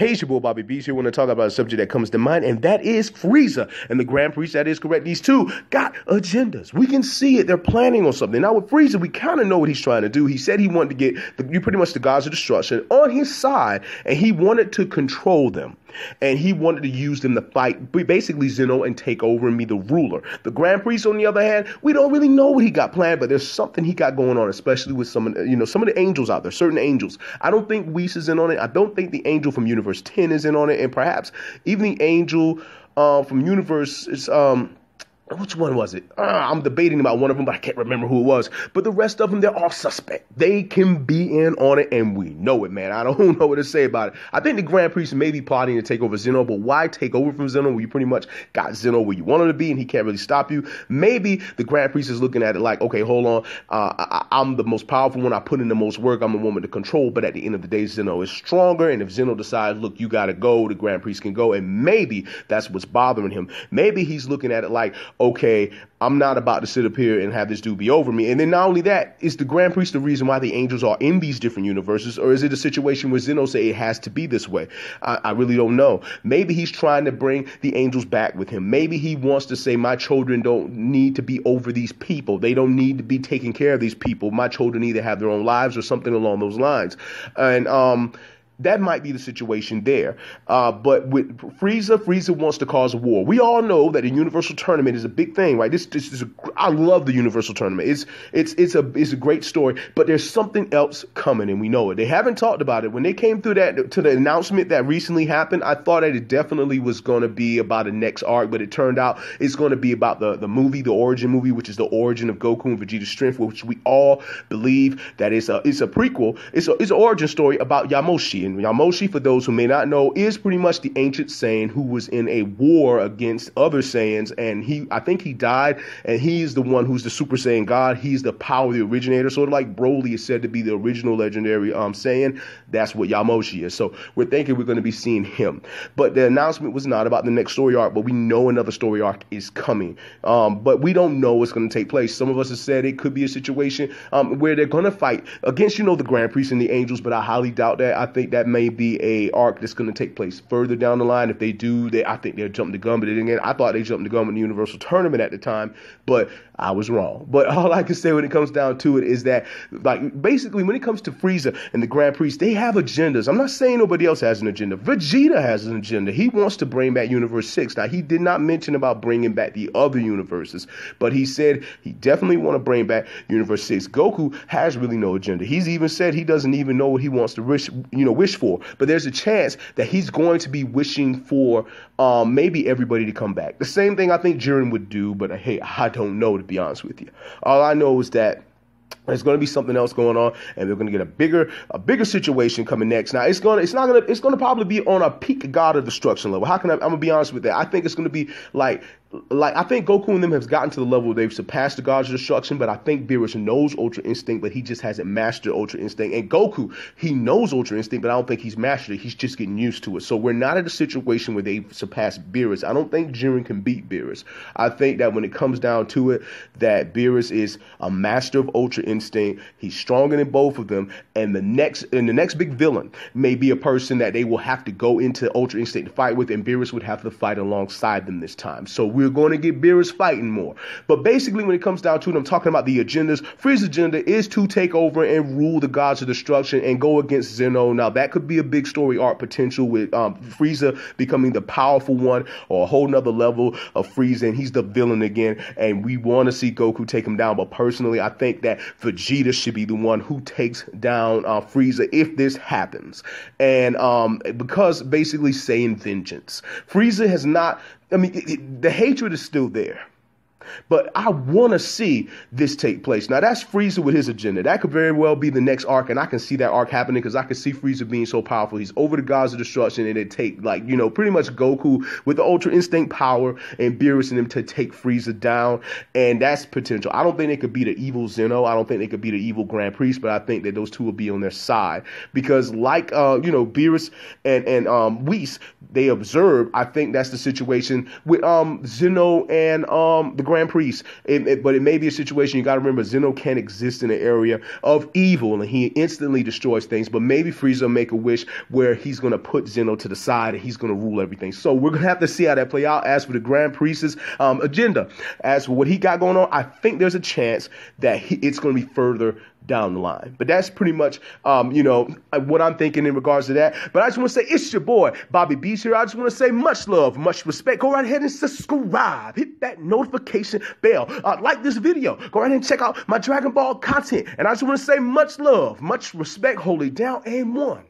Hey, it's your boy Bobby Beach here. Want to talk about a subject that comes to mind, and that is Frieza and the Grand Priest. That is correct. These two got agendas. We can see it. They're planning on something. Now with Frieza, we kind of know what he's trying to do. He said he wanted to get pretty much the gods of destruction on his side, and he wanted to control them. And he wanted to use them to fight basically Zeno and take over and be the ruler. The Grand Priest, on the other hand, we don't really know what he got planned, but there's something he got going on, especially with some of the angels out there, certain angels. I don't think Whis is in on it. I don't think the angel from Universe 10 is in on it, and perhaps even the angel from Universe is which one was it? I'm debating about one of them, but I can't remember who it was. But the rest of them, they're all suspect. They can be in on it, and we know it, man. I don't know what to say about it. I think the Grand Priest may be plotting to take over Zeno, but why take over from Zeno when you pretty much got Zeno where you want him to be, and he can't really stop you? Maybe the Grand Priest is looking at it like, okay, hold on. I'm the most powerful one. I put in the most work. I'm the woman to control, but at the end of the day, Zeno is stronger, and if Zeno decides, look, you got to go, the Grand Priest can go, and maybe that's what's bothering him. Maybe he's looking at it like, okay, I'm not about to sit up here and have this dude be over me. And then not only that, is the Grand Priest the reason why the angels are in these different universes? Or is it a situation where Zeno say it has to be this way? I really don't know. Maybe he's trying to bring the angels back with him. Maybe he wants to say, my children don't need to be over these people. They don't need to be taking care of these people. My children either have their own lives or something along those lines. And that might be the situation there. But with Frieza wants to cause a war. We all know that the Universal Tournament is a big thing, right? I love the Universal Tournament. It's a great story, but there's something else coming, and we know it. They haven't talked about it. When they came through to the announcement that recently happened, I thought that it definitely was going to be about a next arc, but it turned out it's going to be about the movie, the origin movie, which is the origin of Goku and Vegeta's strength, which we all believe that it's a prequel. It's an origin story about Yamoshi. And Yamoshi, for those who may not know, is pretty much the ancient Saiyan who was in a war against other Saiyans, and I think he died, and he's the one who's the Super Saiyan God. He's the power, the originator, sort of like Broly is said to be the original legendary Saiyan. That's what Yamoshi is. So we're thinking we're going to be seeing him. But the announcement was not about the next story arc, but we know another story arc is coming. But we don't know what's going to take place. Some of us have said it could be a situation where they're going to fight against, the Grand Priest and the angels, but I highly doubt that. I think that may be a arc that's going to take place further down the line. If they do, I think they'll jump the gun. But again, I thought they jumped the gun in the Universal Tournament at the time, but I was wrong. But all I can say when it comes down to it is that, like, basically when it comes to Frieza and the Grand Priest, they have agendas. I'm not saying nobody else has an agenda. Vegeta has an agenda. He wants to bring back Universe 6. Now, he did not mention about bringing back the other universes, but he said he definitely want to bring back Universe 6. Goku has really no agenda. He's even said he doesn't even know what he wants to wish for. But there's a chance that he's going to be wishing for maybe everybody to come back. The same thing I think Jiren would do, but hey, I don't know, to be honest with you. All I know is that there's going to be something else going on, and we're going to get a bigger situation coming next. Now, it's going to probably be on a peak God of Destruction level. I'm going to be honest with that. I think it's going to be like I think Goku and them have gotten to the level where they've surpassed the gods of destruction, but I think Beerus knows Ultra Instinct, but he just hasn't mastered Ultra Instinct. And Goku, he knows Ultra Instinct, but I don't think he's mastered it. He's just getting used to it. So we're not at a situation where they've surpassed Beerus. I don't think Jiren can beat Beerus. I think that when it comes down to it, that Beerus is a master of Ultra Instinct. He's stronger than both of them. And the next big villain may be a person that they will have to go into Ultra Instinct to fight with, and Beerus would have to fight alongside them this time. So we're going to get Beerus fighting more. But basically, when it comes down to it, I'm talking about the agendas. Frieza's agenda is to take over and rule the gods of destruction and go against Zeno. Now, that could be a big story arc potential with Frieza becoming the powerful one, or a whole nother level of Frieza, and he's the villain again, and we want to see Goku take him down. But personally, I think that Vegeta should be the one who takes down Frieza if this happens. And because basically saying vengeance. Frieza has not, the hatred is still there. But I want to see this take place. Now, that's Frieza with his agenda. That could very well be the next arc, and I can see that arc happening because I can see Frieza being so powerful. He's over the gods of destruction, and it take, pretty much Goku with the Ultra Instinct power and Beerus and him to take Frieza down, and that's potential. I don't think they could be the evil Zeno. I don't think they could be the evil Grand Priest, but I think that those two will be on their side because, Beerus and Whis, they observe. I think that's the situation with Zeno and the Grand Grand Priest. But it may be a situation, you got to remember, Zeno can't exist in an area of evil, and he instantly destroys things. But maybe Frieza will make a wish where he's going to put Zeno to the side, and he's going to rule everything. So we're going to have to see how that play out. As for the Grand Priest's agenda, as for what he got going on, I think there's a chance that it's going to be further down the line. But that's pretty much, what I'm thinking in regards to that. But I just want to say, it's your boy, Bobby Beach here. I just want to say much love, much respect. Go right ahead and subscribe. Hit that notification bell. Like this video. Go right ahead and check out my Dragon Ball content. And I just want to say much love, much respect. Hold it down and one.